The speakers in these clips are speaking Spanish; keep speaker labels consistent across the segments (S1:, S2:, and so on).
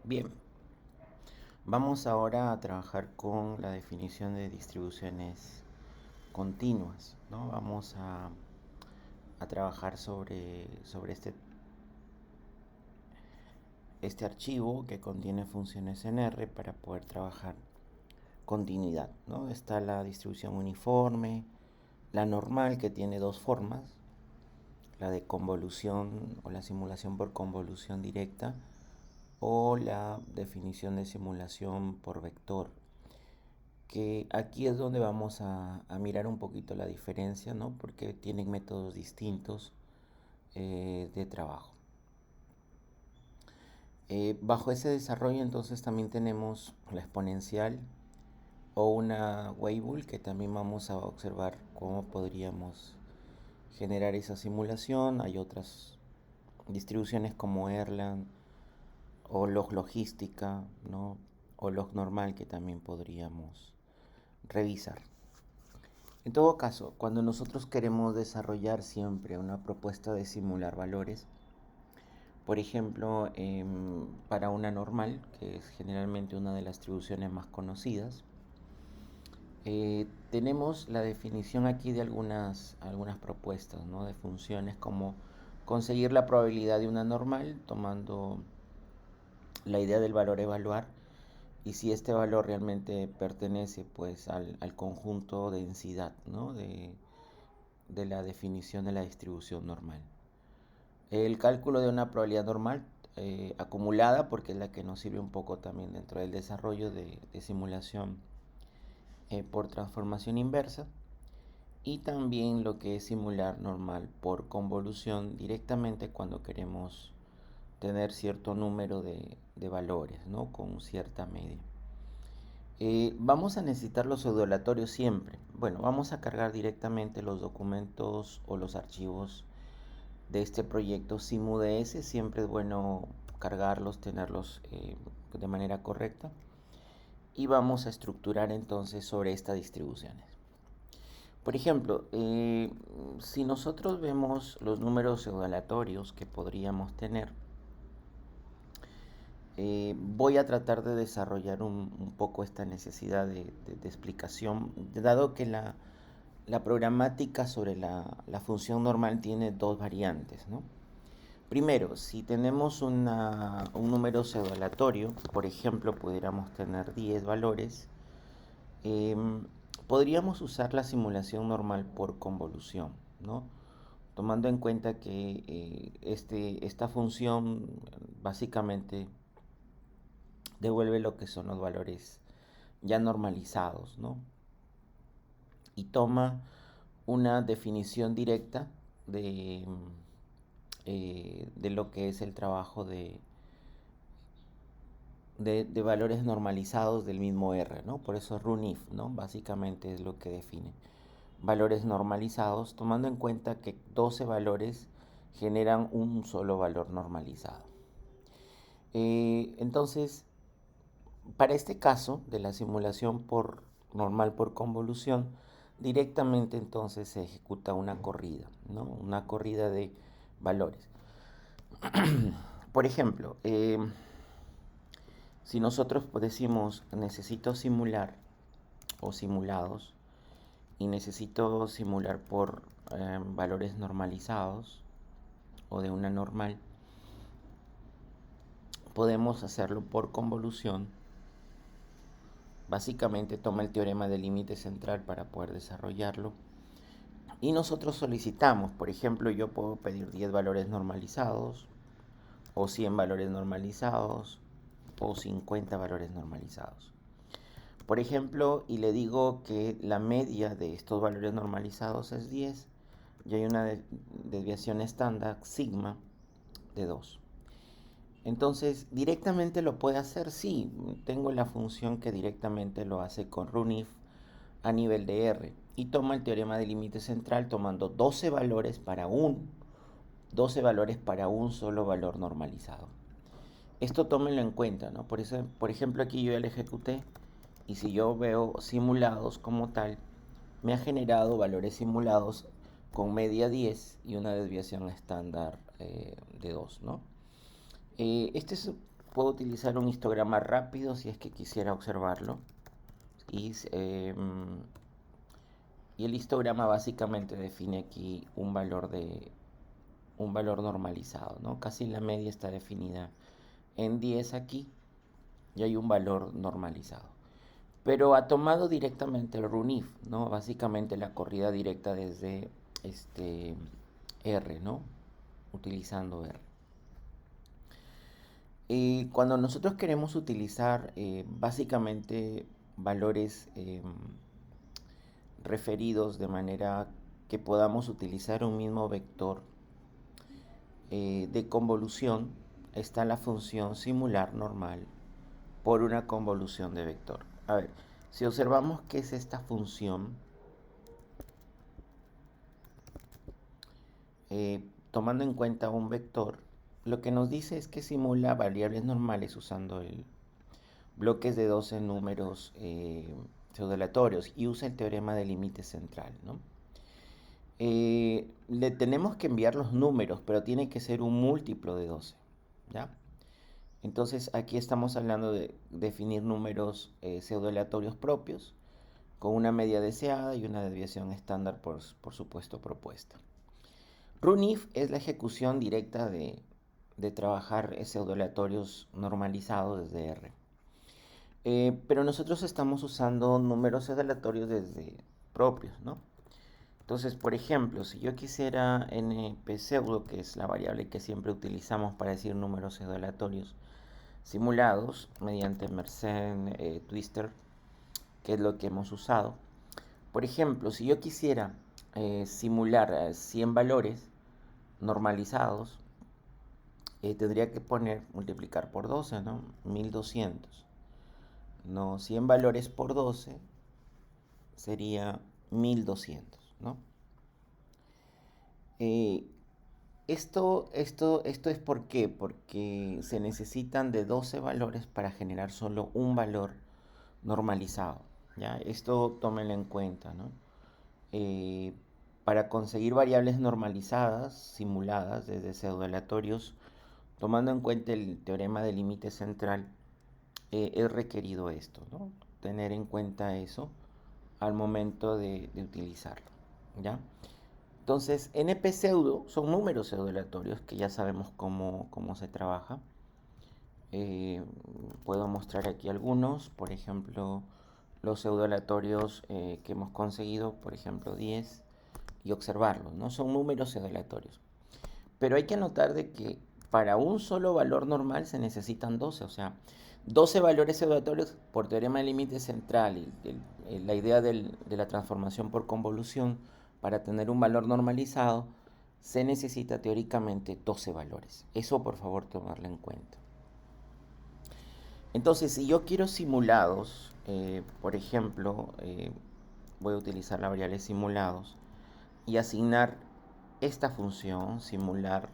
S1: Bien, vamos ahora a trabajar con la definición de distribuciones continuas, ¿no? Vamos a trabajar sobre este archivo que contiene funciones en R para poder trabajar continuidad, ¿no? Está la distribución uniforme, la normal, que tiene dos formas, la de convolución o la simulación por convolución directa, o la definición de simulación por vector, que aquí es donde vamos a mirar un poquito la diferencia, ¿no? Porque tienen métodos distintos de trabajo. Bajo ese desarrollo entonces también tenemos la exponencial o una Weibull, que también vamos a observar cómo podríamos generar esa simulación. Hay otras distribuciones como Erlang o log logística, ¿no? O log normal, que también podríamos revisar. En todo caso, cuando nosotros queremos desarrollar siempre una propuesta de simular valores, por ejemplo, para una normal, que es generalmente una de las distribuciones más conocidas, tenemos la definición aquí de algunas propuestas, ¿no? De funciones como conseguir la probabilidad de una normal tomando la idea del valor evaluar, y si este valor realmente pertenece pues al conjunto densidad, ¿no? de la definición de la distribución normal. El cálculo de una probabilidad normal acumulada, porque es la que nos sirve un poco también dentro del desarrollo de simulación por transformación inversa, y también lo que es simular normal por convolución directamente cuando queremos tener cierto número de valores, ¿no? Con cierta media. Vamos a necesitar los pseudoalatorios siempre. Bueno, vamos a cargar directamente los documentos o los archivos de este proyecto SimUDS. Siempre es bueno cargarlos, tenerlos de manera correcta. Y vamos a estructurar entonces sobre estas distribuciones. Por ejemplo, si nosotros vemos los números pseudoalatorios que podríamos tener, voy a tratar de desarrollar un poco esta necesidad de explicación, dado que la programática sobre la función normal tiene dos variantes, ¿no? Primero, si tenemos un número pseudoaleatorio, por ejemplo, pudiéramos tener 10 valores, podríamos usar la simulación normal por convolución, ¿no? Tomando en cuenta que esta función básicamente devuelve lo que son los valores ya normalizados, ¿no? Y toma una definición directa de lo que es el trabajo de valores normalizados del mismo R, ¿no? Por eso RUNIF, ¿no? Básicamente es lo que define. Valores normalizados, tomando en cuenta que 12 valores generan un solo valor normalizado. Entonces, para este caso de la simulación normal por convolución, directamente entonces se ejecuta una corrida, ¿no? Una corrida de valores. Por ejemplo, si nosotros decimos necesito simular o simulados y necesito simular por valores normalizados o de una normal, podemos hacerlo por convolución. Básicamente toma el teorema del límite central para poder desarrollarlo. Y nosotros solicitamos, por ejemplo, yo puedo pedir 10 valores normalizados, o 100 valores normalizados, o 50 valores normalizados. Por ejemplo, y le digo que la media de estos valores normalizados es 10, y hay una desviación estándar sigma de 2. Entonces, ¿directamente lo puede hacer? Sí, tengo la función que directamente lo hace con RUNIF a nivel de R, y toma el teorema del límite central tomando 12 valores para un solo valor normalizado. Esto tómenlo en cuenta, ¿no? Por eso, por ejemplo, aquí yo ya lo ejecuté, y si yo veo simulados como tal, me ha generado valores simulados con media 10 y una desviación estándar de 2, ¿no? Este es puedo utilizar un histograma rápido si es que quisiera observarlo. Y el histograma básicamente define aquí un valor normalizado, ¿no? Casi la media está definida en 10 aquí y hay un valor normalizado. Pero ha tomado directamente el RUNIF, ¿no? Básicamente la corrida directa desde R, ¿no? Utilizando R. Y cuando nosotros queremos utilizar básicamente valores referidos de manera que podamos utilizar un mismo vector de convolución, está la función simular normal por una convolución de vector. A ver, si observamos qué es esta función, tomando en cuenta un vector, lo que nos dice es que simula variables normales usando bloques de 12 números pseudo-aleatorios y usa el teorema del límite central, ¿no? Le tenemos que enviar los números, pero tiene que ser un múltiplo de 12, ¿ya? Entonces aquí estamos hablando de definir números pseudo-aleatorios propios con una media deseada y una desviación estándar, por supuesto, propuesta. RUNIF es la ejecución directa de trabajar pseudo-aleatorios normalizados desde R. Pero nosotros estamos usando números pseudo-aleatorios desde propios, ¿no? Entonces, por ejemplo, si yo quisiera np pseudo, que es la variable que siempre utilizamos para decir números pseudo-aleatorios simulados mediante Mersenne, Twister, que es lo que hemos usado. Por ejemplo, si yo quisiera simular 100 valores normalizados, tendría que multiplicar por 12, ¿no? 1200. No, 100 valores por 12 sería 1200, ¿no? Esto es ¿por qué? Porque se necesitan de 12 valores para generar solo un valor normalizado, ¿ya? Esto tómenlo en cuenta, ¿no? Para conseguir variables normalizadas, simuladas desde pseudoaleatorios, tomando en cuenta el teorema del límite central, es requerido esto, ¿no? Tener en cuenta eso al momento de utilizarlo, ¿ya? Entonces, NP pseudo son números pseudoaleatorios que ya sabemos cómo se trabaja. Puedo mostrar aquí algunos, por ejemplo, los pseudoaleatorios que hemos conseguido, por ejemplo 10, y observarlos, ¿no? Son números pseudoaleatorios. Pero hay que notar de que para un solo valor normal se necesitan 12, o sea, 12 valores pseudoaleatorios por teorema del límite central y la idea de la transformación por convolución. Para tener un valor normalizado se necesita teóricamente 12 valores. Eso por favor tomarlo en cuenta. Entonces, si yo quiero simulados, por ejemplo, voy a utilizar la variable simulados y asignar esta función, simular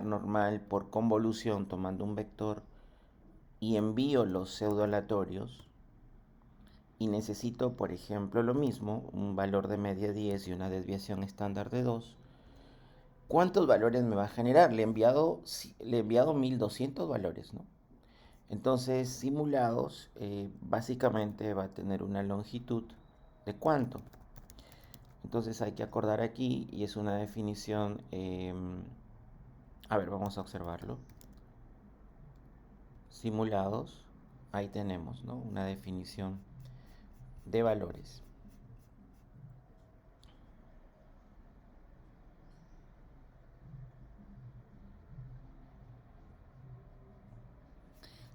S1: normal por convolución tomando un vector, y envío los pseudoaleatorios y necesito, por ejemplo, lo mismo, un valor de media 10 y una desviación estándar de 2, ¿cuántos valores me va a generar? Le he enviado 1200 valores, ¿no? Entonces, simulados, básicamente va a tener una longitud de ¿cuánto? Entonces hay que acordar aquí, y es una definición, a ver, vamos a observarlo. Simulados, ahí tenemos, ¿no? Una definición de valores.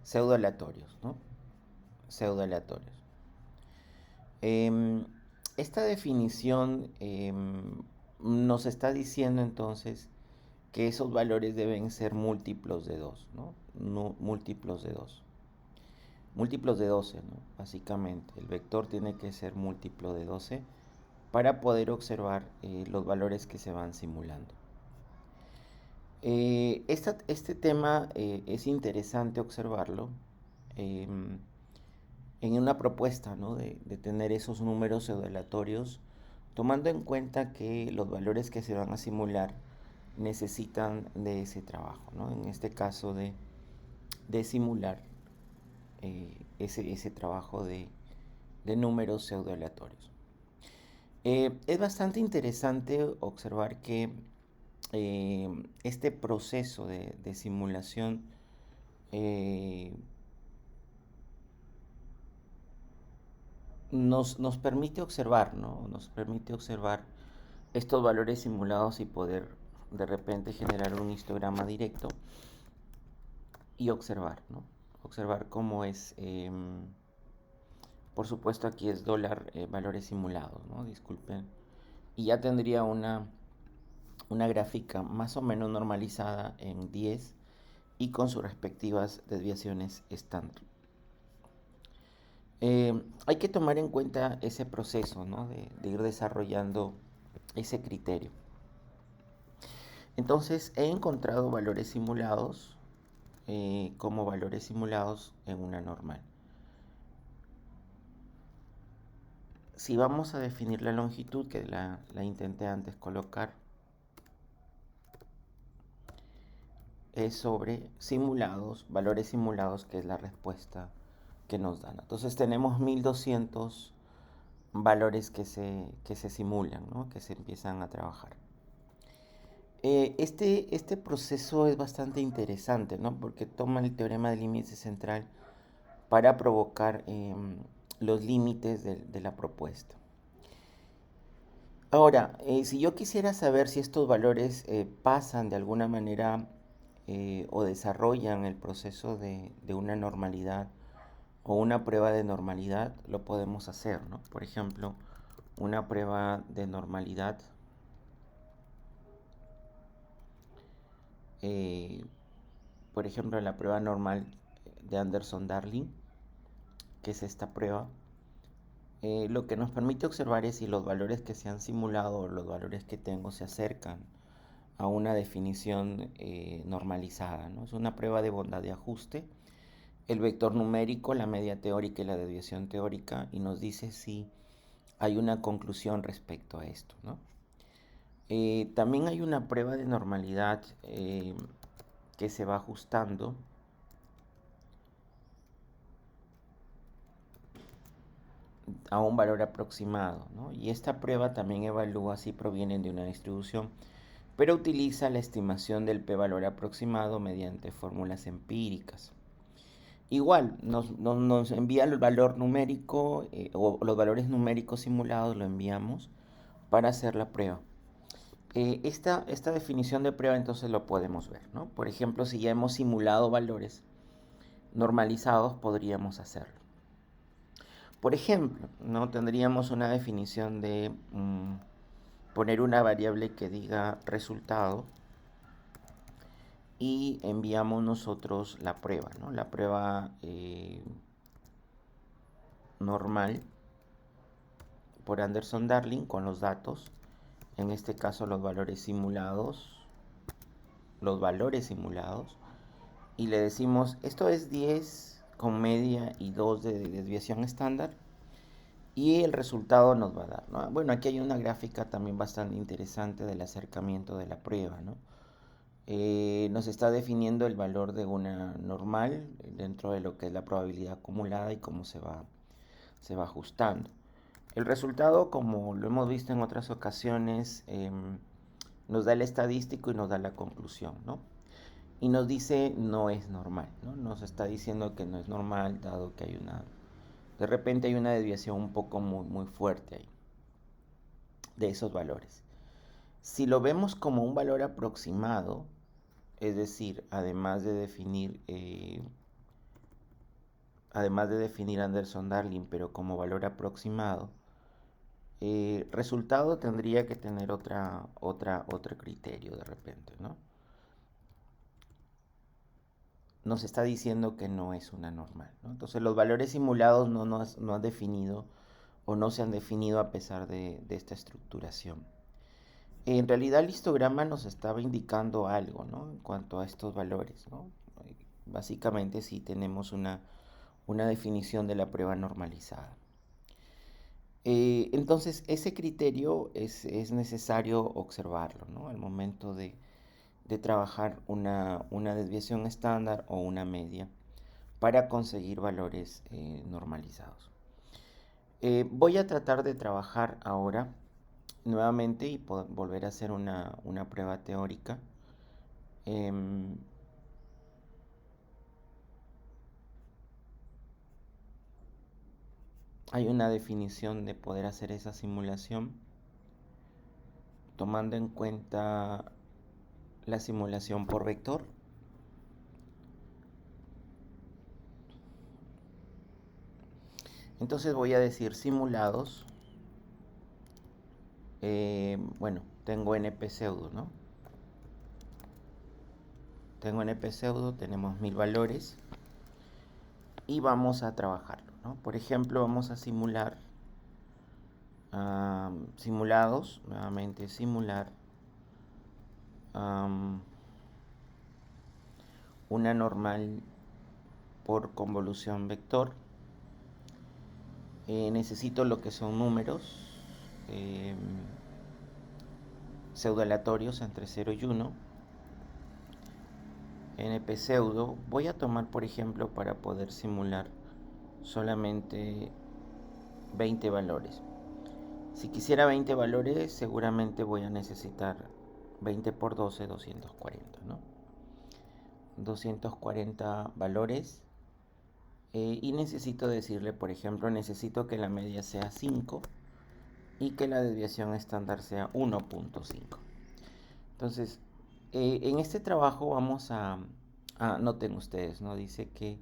S1: Pseudoaleatorios, ¿no? Pseudoaleatorios. Esta definición nos está diciendo entonces que esos valores deben ser múltiplos de 2, ¿no? Múltiplos de 2. Múltiplos de 12, ¿no? Básicamente, el vector tiene que ser múltiplo de 12 para poder observar los valores que se van simulando. Este tema es interesante observarlo en una propuesta, ¿no? de tener esos números pseudoaleatorios, tomando en cuenta que los valores que se van a simular necesitan de ese trabajo, ¿no? En este caso de simular ese trabajo de números pseudoaleatorios. Es bastante interesante observar que este proceso de simulación nos permite observar, ¿no? Nos permite observar estos valores simulados y poder de repente generar un histograma directo y observar, ¿no? Observar cómo es, por supuesto aquí es dólar valores simulados, ¿no? Disculpen. Y ya tendría una gráfica más o menos normalizada en 10 y con sus respectivas desviaciones estándar. Hay que tomar en cuenta ese proceso, ¿no? de ir desarrollando ese criterio. Entonces he encontrado valores simulados como valores simulados en una normal. Si vamos a definir la longitud, que la intenté antes colocar, es sobre simulados, valores simulados, que es la respuesta que nos dan. Entonces tenemos 1200 valores que se simulan, ¿no? Que se empiezan a trabajar. Este proceso es bastante interesante, ¿no? Porque toma el teorema del índice central para provocar los límites de la propuesta. Ahora, si yo quisiera saber si estos valores pasan de alguna manera o desarrollan el proceso de una normalidad o una prueba de normalidad, lo podemos hacer, ¿no? Por ejemplo, una prueba de normalidad por ejemplo, en la prueba normal de Anderson-Darling, que es esta prueba, lo que nos permite observar es si los valores que se han simulado o los valores que tengo se acercan a una definición normalizada, ¿no? Es una prueba de bondad de ajuste, el vector numérico, la media teórica y la desviación teórica, y nos dice si hay una conclusión respecto a esto, ¿no? También hay una prueba de normalidad que se va ajustando a un valor aproximado, ¿no? Y esta prueba también evalúa si provienen de una distribución, pero utiliza la estimación del p-valor aproximado mediante fórmulas empíricas. Igual, nos envía el valor numérico o los valores numéricos simulados, lo enviamos para hacer la prueba. Esta definición de prueba entonces lo podemos ver, ¿no? Por ejemplo, si ya hemos simulado valores normalizados, podríamos hacerlo. Por ejemplo, ¿no? Tendríamos una definición de poner una variable que diga resultado y enviamos nosotros la prueba, ¿no? La prueba normal por Anderson-Darling con los datos, en este caso los valores simulados, y le decimos, esto es 10 con media y 2 de desviación estándar, y el resultado nos va a dar, ¿no? Bueno, aquí hay una gráfica también bastante interesante del acercamiento de la prueba, ¿no? Nos está definiendo el valor de una normal dentro de lo que es la probabilidad acumulada y cómo se va ajustando. El resultado, como lo hemos visto en otras ocasiones, nos da el estadístico y nos da la conclusión, ¿no? Y nos dice no es normal, ¿no? Nos está diciendo que no es normal, dado que de repente hay una desviación un poco muy fuerte ahí de esos valores. Si lo vemos como un valor aproximado, es decir, además de definir Anderson-Darling, pero como valor aproximado, resultado tendría que tener otro criterio de repente, ¿no? Nos está diciendo que no es una normal, ¿no? Entonces los valores simulados no han definido o no se han definido a pesar de esta estructuración. En realidad el histograma nos estaba indicando algo, ¿no? En cuanto a estos valores, ¿no? Básicamente sí tenemos una definición de la prueba normalizada. Entonces ese criterio es necesario observarlo, ¿no? Al momento de de trabajar una desviación estándar o una media para conseguir valores normalizados. Voy a tratar de trabajar ahora nuevamente y volver a hacer una prueba teórica. Em, Hay una definición de poder hacer esa simulación tomando en cuenta la simulación por vector. Entonces voy a decir simulados. Bueno, tengo NP pseudo, ¿no? Tengo NP pseudo, tenemos 1000 valores y vamos a trabajarlo, ¿no? Por ejemplo, vamos a simular simulados, nuevamente simular una normal por convolución vector. Necesito lo que son números pseudo aleatorios entre 0 y 1. NP pseudo voy a tomar, por ejemplo, para poder simular solamente 20 valores. Si quisiera 20 valores, seguramente voy a necesitar 20 por 12, 240, ¿no? 240 valores. Y necesito decirle, por ejemplo, necesito que la media sea 5 y que la desviación estándar sea 1.5. Entonces, en este trabajo vamos noten ustedes, ¿no? Dice que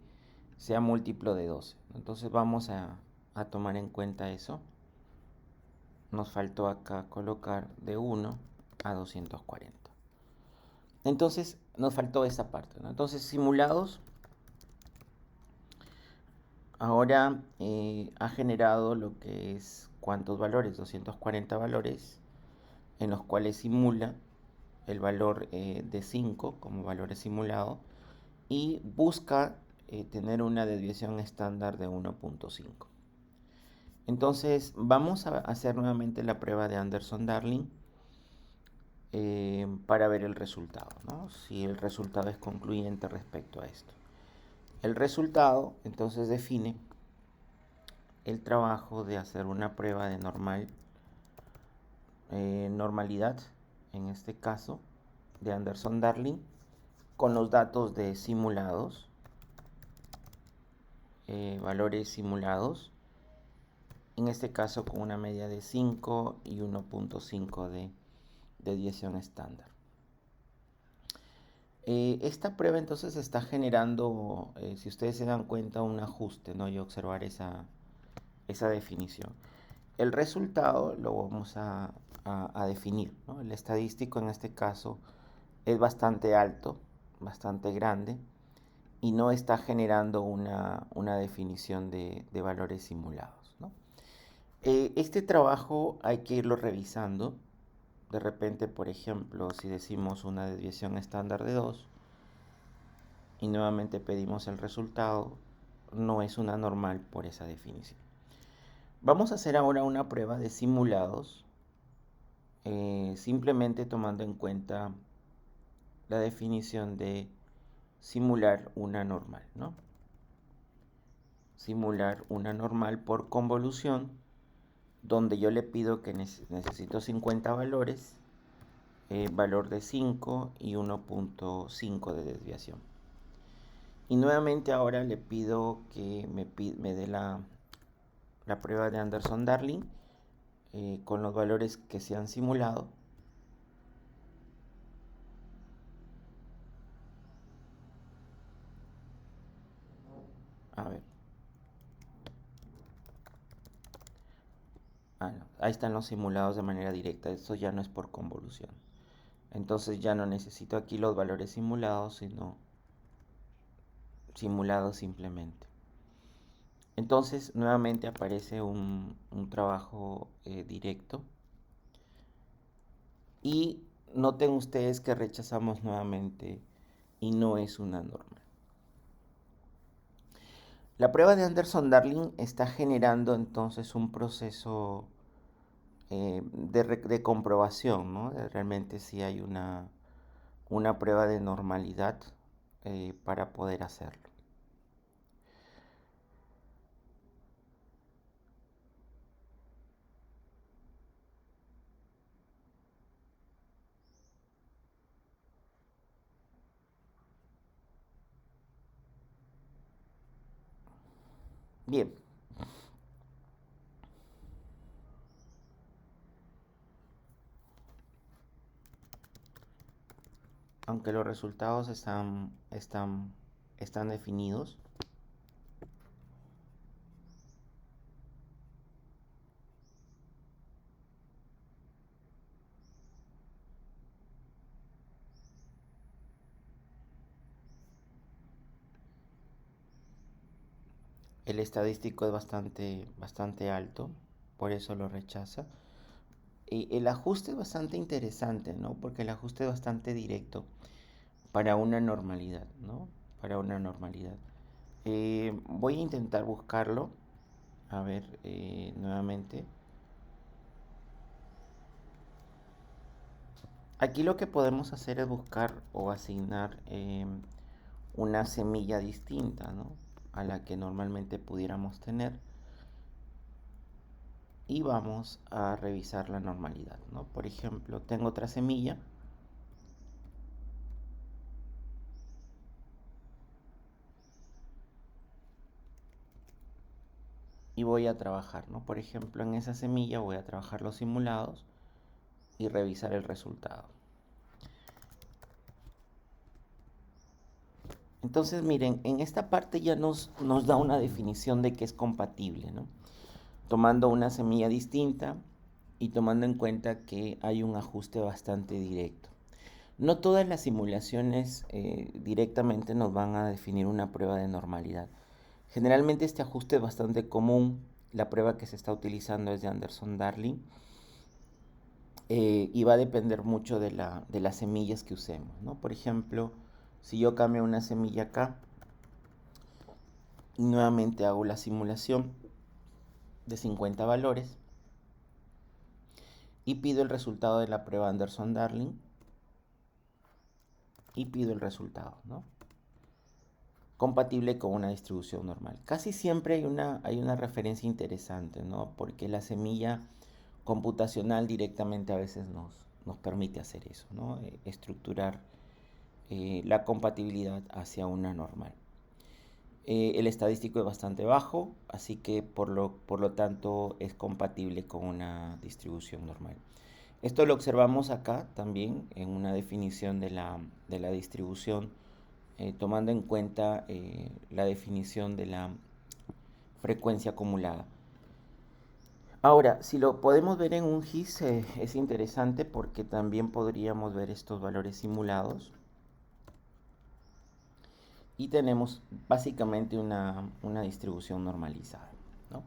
S1: sea múltiplo de 12. Entonces vamos a tomar en cuenta eso. Nos faltó acá colocar de 1 a 240. Entonces nos faltó esa parte, ¿no? Entonces simulados ahora ha generado lo que es cuántos valores, 240 valores, en los cuales simula el valor de 5 como valor simulado y busca tener una desviación estándar de 1.5. Entonces vamos a hacer nuevamente la prueba de Anderson-Darling para ver el resultado, ¿no? Si el resultado es concluyente respecto a esto. El resultado entonces define el trabajo de hacer una prueba de normalidad, en este caso, de Anderson-Darling, con los datos de simulados, valores simulados, en este caso con una media de 5 y 1.5 de desviación estándar. Esta prueba entonces está generando, si ustedes se dan cuenta, un ajuste, ¿no? Y observar esa definición. El resultado lo vamos a definir, ¿no? El estadístico en este caso es bastante alto, bastante grande, y no está generando una definición de valores simulados, ¿no? Este trabajo hay que irlo revisando. De repente, por ejemplo, si decimos una desviación estándar de 2 y nuevamente pedimos el resultado, no es una normal por esa definición. Vamos a hacer ahora una prueba de simulados, simplemente tomando en cuenta la definición de simular una normal, ¿no? Simular una normal por convolución, donde yo le pido que necesito 50 valores, valor de 5 y 1.5 de desviación. Y nuevamente ahora le pido que me dé la prueba de Anderson-Darling con los valores que se han simulado. A ver. No, ahí están los simulados de manera directa. Esto ya no es por convolución. Entonces ya no necesito aquí los valores simulados, sino simulados simplemente. Entonces nuevamente aparece un trabajo directo. Y noten ustedes que rechazamos nuevamente y no es una norma. La prueba de Anderson-Darling está generando entonces un proceso de comprobación, ¿no? De realmente si hay una una prueba de normalidad para poder hacerlo. Bien, aunque los resultados están definidos, el estadístico es bastante alto, por eso lo rechaza. Y el ajuste es bastante interesante, ¿no? Porque el ajuste es bastante directo para una normalidad, ¿no? Para una normalidad. Voy a intentar buscarlo. A ver, nuevamente. Aquí lo que podemos hacer es buscar o asignar una semilla distinta, ¿no? A la que normalmente pudiéramos tener. Y vamos a revisar la normalidad, ¿no? Por ejemplo, tengo otra semilla. Y voy a trabajar, ¿no? Por ejemplo, en esa semilla voy a trabajar los simulados y revisar el resultado. Entonces, miren, en esta parte ya nos da una definición de que es compatible, ¿no? Tomando una semilla distinta y tomando en cuenta que hay un ajuste bastante directo. No todas las simulaciones directamente nos van a definir una prueba de normalidad. Generalmente este ajuste es bastante común. La prueba que se está utilizando es de Anderson-Darling. Y va a depender mucho de las semillas que usemos, ¿no? Por ejemplo, si yo cambio una semilla acá y nuevamente hago la simulación de 50 valores y pido el resultado de la prueba Anderson-Darling y pido el resultado, ¿no? Compatible con una distribución normal. Casi siempre hay una referencia interesante, ¿no? Porque la semilla computacional directamente a veces nos permite hacer eso, ¿no? Estructurar la compatibilidad hacia una normal. El estadístico es bastante bajo, así que por lo tanto es compatible con una distribución normal. Esto lo observamos acá también en una definición de la distribución, tomando en cuenta la definición de la frecuencia acumulada. Ahora, si lo podemos ver en un GIS, es interesante porque también podríamos ver estos valores simulados. Y tenemos básicamente una distribución normalizada, ¿no?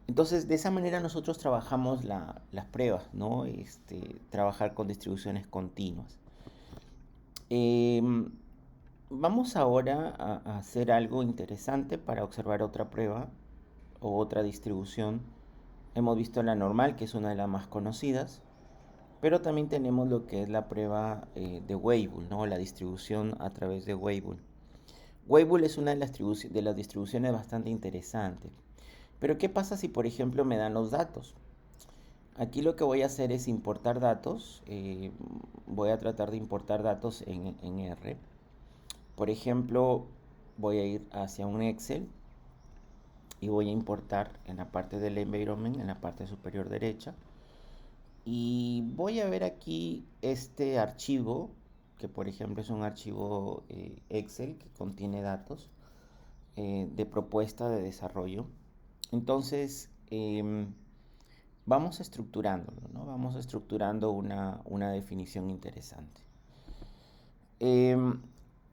S1: Entonces, de esa manera nosotros trabajamos las pruebas, ¿no? Trabajar con distribuciones continuas. Em, Vamos ahora a hacer algo interesante para observar otra prueba o otra distribución. Hemos visto la normal, que es una de las más conocidas, pero también tenemos lo que es la prueba de Weibull, ¿no? La distribución a través de Weibull. Weibull es una de las distribuciones bastante interesantes. Pero ¿qué pasa si, por ejemplo, me dan los datos? Aquí lo que voy a hacer es importar datos. Voy a tratar de importar datos en R. Por ejemplo, voy a ir hacia un Excel y voy a importar en la parte del environment, en la parte superior derecha. Y voy a ver aquí este archivo, que por ejemplo es un archivo Excel que contiene datos de propuesta de desarrollo. Entonces, vamos estructurándolo, ¿no? Vamos estructurando una definición interesante.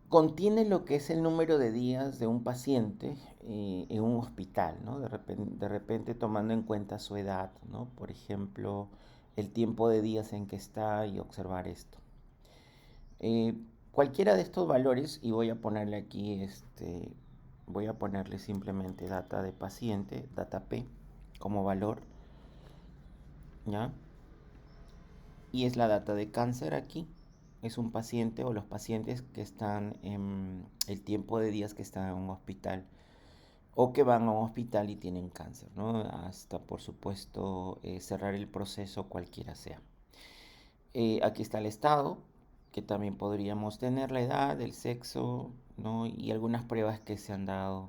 S1: Contiene lo que es el número de días de un paciente en un hospital, ¿no? De repente tomando en cuenta su edad, ¿no? Por ejemplo, el tiempo de días en que está y observar esto. Cualquiera de estos valores, y voy a ponerle aquí, voy a ponerle simplemente data de paciente, data P, como valor, ¿ya? Y es la data de cáncer aquí. es un paciente o los pacientes que están en el tiempo de días que están en un hospital o que van a un hospital y tienen cáncer, ¿no? Hasta, por supuesto, cerrar el proceso cualquiera sea. Aquí está el estado, que también podríamos tener la edad, el sexo, ¿no? Y algunas pruebas que se han dado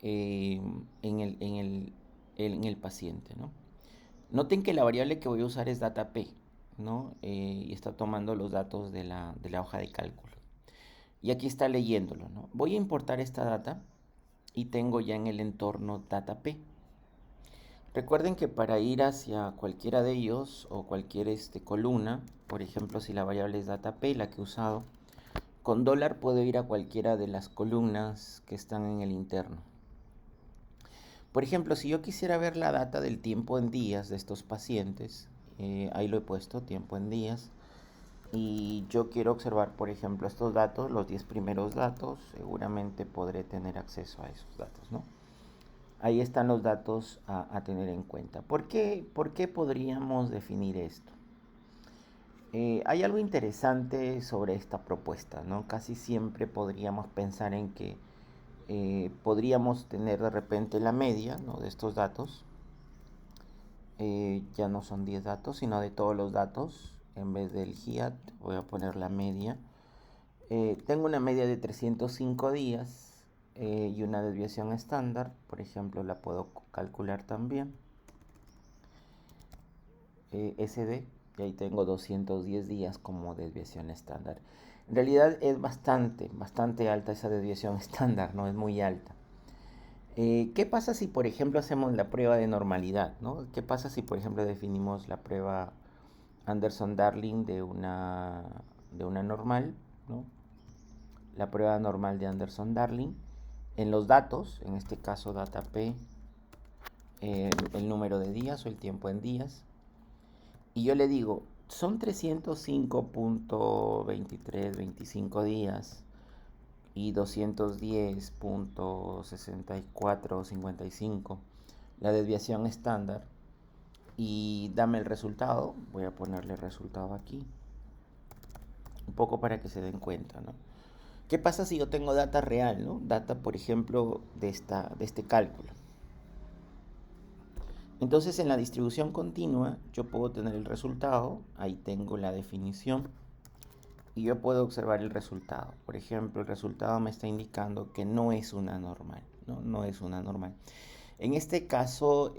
S1: eh, en el paciente, ¿no? Noten que la variable que voy a usar es data P, ¿no? Y está tomando los datos de la hoja de cálculo. Y aquí está leyéndolo, ¿no? Voy a importar esta data y tengo ya en el entorno data P. Recuerden que para ir hacia cualquiera de ellos o cualquier columna, por ejemplo, si la variable es data P, la que he usado, con dólar puedo ir a cualquiera de las columnas que están en el interno. Por ejemplo, si yo quisiera ver la data del tiempo en días de estos pacientes, ahí lo he puesto, tiempo en días, y yo quiero observar, por ejemplo, estos datos, los 10 primeros datos, seguramente podré tener acceso a esos datos, ¿no? Ahí están los datos a tener en cuenta. ¿Por qué podríamos definir esto? Hay algo interesante sobre esta propuesta, ¿no? Casi siempre podríamos pensar en que podríamos tener de repente la media, ¿no?, de estos datos. Ya no son 10 datos, sino de todos los datos. En vez del GIAT voy a poner la media. Tengo una media de 305 días y una desviación estándar. Por ejemplo, la puedo calcular también. SD, y ahí tengo 210 días como desviación estándar. En realidad es bastante alta esa desviación estándar, no es muy alta. ¿Qué pasa si, por ejemplo, hacemos la prueba de normalidad, ¿no? ¿Qué pasa si, por ejemplo, definimos la prueba Anderson-Darling de una normal, ¿no? La prueba normal de Anderson-Darling. En los datos, en este caso data P, el número de días o el tiempo en días. Y yo le digo, son 305.2325 días y 210.6455 la desviación estándar, y dame el resultado. Voy a ponerle el resultado aquí un poco para que se den cuenta, ¿no? ¿Qué pasa si yo tengo data real, ¿no? Data, por ejemplo, de este cálculo. Entonces, en la distribución continua yo puedo tener el resultado. Ahí tengo la definición y yo puedo observar el resultado. Por ejemplo, el resultado me está indicando que no es una normal, ¿no? No es una normal. En este caso,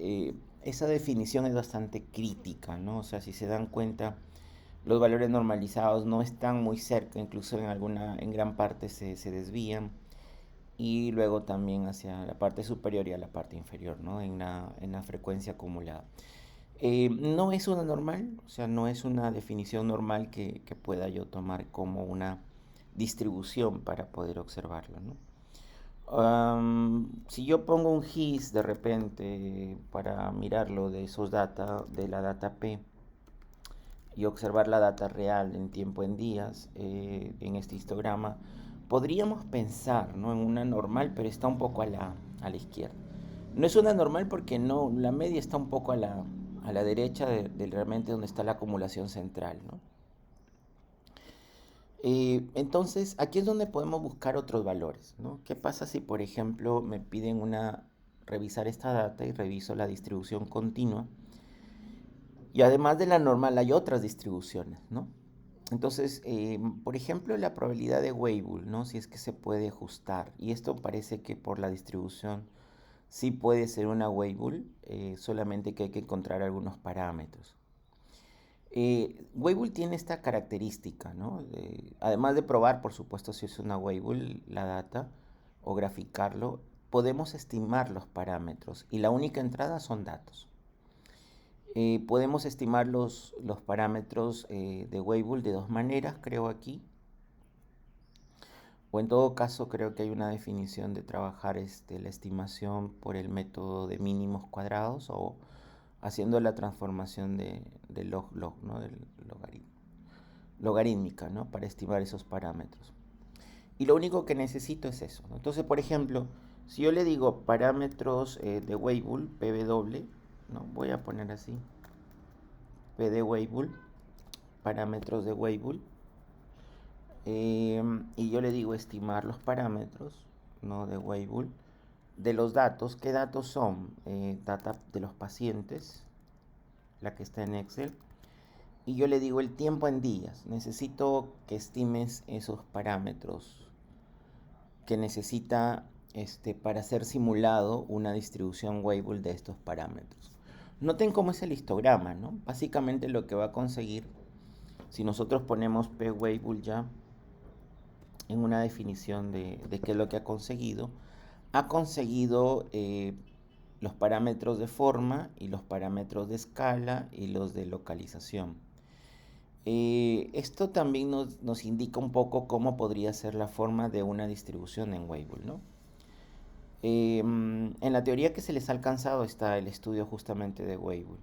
S1: esa definición es bastante crítica, ¿no? O sea, si se dan cuenta, los valores normalizados no están muy cerca, incluso en gran parte se desvían, y luego también hacia la parte superior y a la parte inferior, ¿no? En la frecuencia acumulada. No es una normal, o sea, no es una definición normal que pueda yo tomar como una distribución para poder observarlo, ¿no? Si yo pongo un GIS de repente para mirarlo de esos data, de la data P, y observar la data real en tiempo en días, en este histograma, podríamos pensar, ¿no?, en una normal, pero está un poco a la izquierda. No es una normal porque no, la media está un poco a la derecha de realmente donde está la acumulación central, ¿no? Entonces, aquí es donde podemos buscar otros valores, ¿no? ¿Qué pasa si, por ejemplo, me piden revisar esta data y reviso la distribución continua? Y además de la normal hay otras distribuciones, ¿no? Entonces, por ejemplo, la probabilidad de Weibull, ¿no? Si es que se puede ajustar. Y esto parece que por la distribución sí puede ser una Weibull, solamente que hay que encontrar algunos parámetros. Weibull tiene esta característica, ¿no? Además de probar, por supuesto, si es una Weibull la data o graficarlo, podemos estimar los parámetros y la única entrada son datos. Podemos estimar los parámetros de Weibull de dos maneras, creo aquí. O en todo caso, creo que hay una definición de trabajar la estimación por el método de mínimos cuadrados o haciendo la transformación de log-log, ¿no?, del logarítmica, ¿no?, para estimar esos parámetros. Y lo único que necesito es eso, ¿no? Entonces, por ejemplo, si yo le digo parámetros de Weibull, PW, ¿no?, voy a poner así, P de Weibull, parámetros de Weibull, Y yo le digo estimar los parámetros, ¿no? De Weibull, de los datos. ¿Qué datos son? Data de los pacientes, la que está en Excel. Y yo le digo el tiempo en días. Necesito que estimes esos parámetros que necesita para ser simulado una distribución Weibull de estos parámetros. Noten cómo es el histograma, ¿no? Básicamente lo que va a conseguir, si nosotros ponemos P Weibull ya en una definición de qué es lo que ha conseguido los parámetros de forma y los parámetros de escala y los de localización. Esto también nos indica un poco cómo podría ser la forma de una distribución en Weibull, ¿no? En la teoría que se les ha alcanzado está el estudio justamente de Weibull.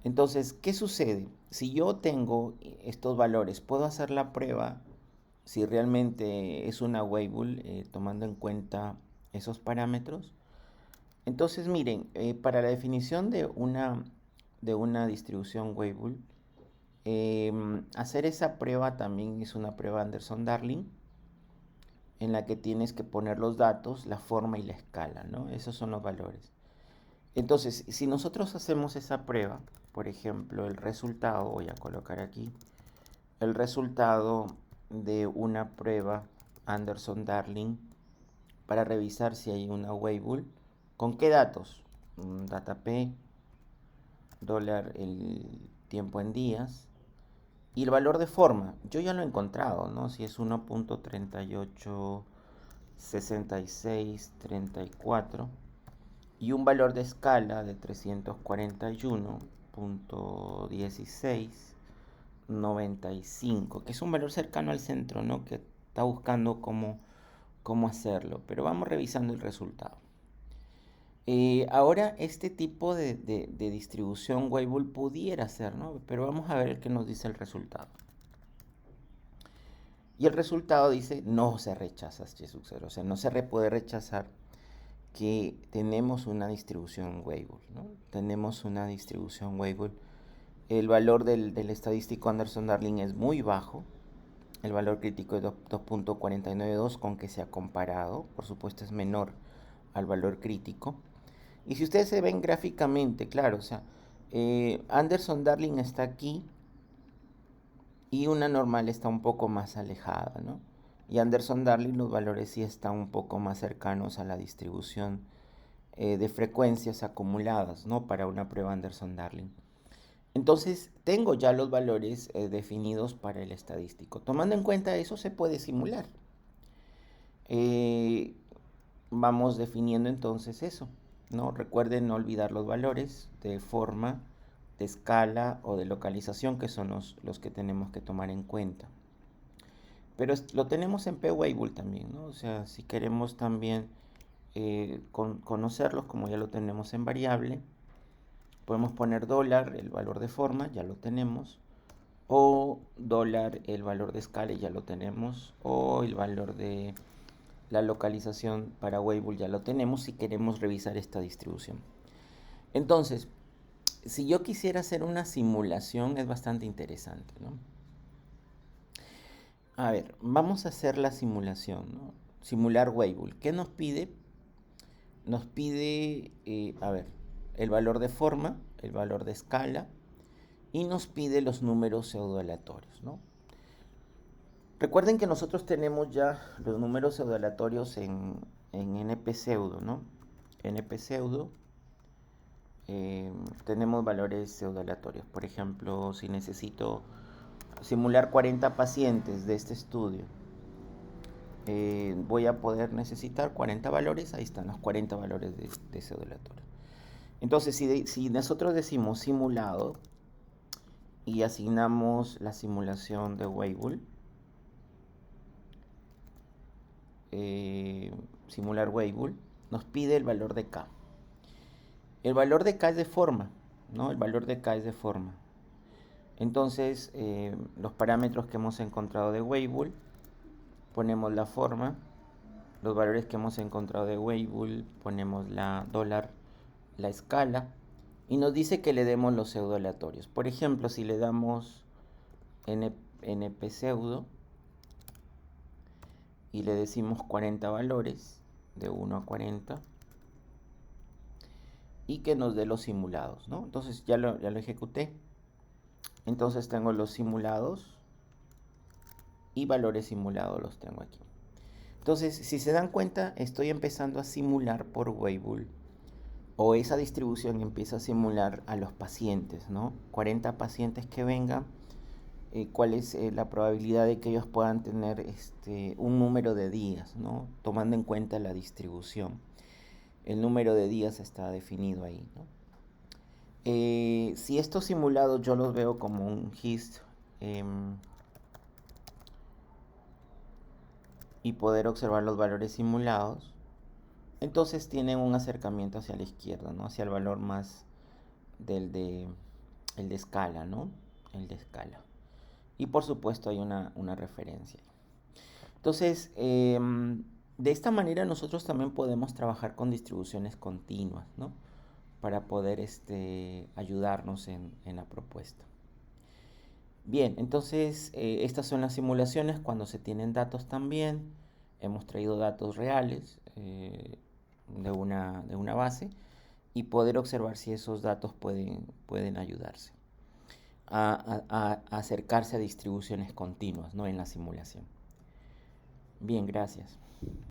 S1: Entonces, ¿qué sucede? Si yo tengo estos valores, puedo hacer la prueba si realmente es una Weibull tomando en cuenta esos parámetros. Entonces, miren, para la definición de una distribución Weibull, hacer esa prueba también es una prueba Anderson-Darling, en la que tienes que poner los datos, la forma y la escala, ¿no? Esos son los valores. Entonces, si nosotros hacemos esa prueba, por ejemplo, el resultado, voy a colocar aquí, el resultado de una prueba Anderson-Darling para revisar si hay una Weibull, ¿con qué datos? Data P, dólar el tiempo en días, y el valor de forma, yo ya lo he encontrado, ¿no? Si es 1.386634 y un valor de escala de 341.1695, que es un valor cercano al centro, ¿no? Que está buscando cómo hacerlo, pero vamos revisando el resultado. Ahora este tipo de distribución Weibull pudiera ser, ¿no? Pero vamos a ver qué nos dice el resultado. Y el resultado dice no se rechaza H sub 0, o sea, no se puede rechazar que tenemos una distribución Weibull, ¿no? Tenemos una distribución Weibull. El valor del estadístico Anderson-Darling es muy bajo. El valor crítico es 2.492 con que se ha comparado. Por supuesto es menor al valor crítico. Y si ustedes se ven gráficamente, claro, o sea, Anderson-Darling está aquí y una normal está un poco más alejada, ¿no? Y Anderson-Darling los valores sí están un poco más cercanos a la distribución de frecuencias acumuladas, ¿no? Para una prueba Anderson-Darling. Entonces, tengo ya los valores definidos para el estadístico. Tomando en cuenta eso, se puede simular. Vamos definiendo entonces eso, ¿no? Recuerden no olvidar los valores de forma, de escala o de localización, que son los que tenemos que tomar en cuenta. Pero lo tenemos en P-Weibull también, ¿no? O sea, si queremos también conocerlos, como ya lo tenemos en variable, podemos poner dólar, el valor de forma, ya lo tenemos, o dólar, el valor de escala, ya lo tenemos, o el valor de la localización para Weibull, ya lo tenemos si queremos revisar esta distribución. Entonces, si yo quisiera hacer una simulación, es bastante interesante, ¿no? A ver, vamos a hacer la simulación, ¿no? Simular Weibull. ¿Qué nos pide? Nos pide, a ver, el valor de forma, el valor de escala, y nos pide los números pseudoaleatorios, ¿no? Recuerden que nosotros tenemos ya los números pseudoaleatorios en NP pseudo, ¿no? NP pseudo, tenemos valores pseudoaleatorios. Por ejemplo, si necesito simular 40 pacientes de este estudio, voy a poder necesitar 40 valores. Ahí están los 40 valores de pseudoaleatorio. Entonces, si nosotros decimos simulado y asignamos la simulación de Weibull, simular Weibull, nos pide el valor de K. El valor de K es de forma, ¿no? El valor de K es de forma. Entonces, los parámetros que hemos encontrado de Weibull, ponemos la forma. Los valores que hemos encontrado de Weibull, ponemos la dólar, la escala, y nos dice que le demos los pseudoaleatorios. Por ejemplo, si le damos NP pseudo, y le decimos 40 valores, de 1 a 40, y que nos dé los simulados, ¿no? Entonces ya lo ejecuté. Entonces tengo los simulados y valores simulados los tengo aquí. Entonces, si se dan cuenta, estoy empezando a simular por Weibull, o esa distribución empieza a simular a los pacientes, ¿no? 40 pacientes que vengan, cuál es la probabilidad de que ellos puedan tener un número de días, ¿no? Tomando en cuenta la distribución. El número de días está definido ahí, ¿no? Si estos simulados yo los veo como un hist, y poder observar los valores simulados, entonces tienen un acercamiento hacia la izquierda, ¿no? Hacia el valor más el de escala, ¿no? El de escala. Y por supuesto hay una referencia. Entonces, de esta manera nosotros también podemos trabajar con distribuciones continuas, ¿no? Para poder ayudarnos en la propuesta. Bien, entonces estas son las simulaciones cuando se tienen datos también. Hemos traído datos reales de una base y poder observar si esos datos pueden ayudarse a acercarse a distribuciones continuas, ¿no? En la simulación. Bien, gracias.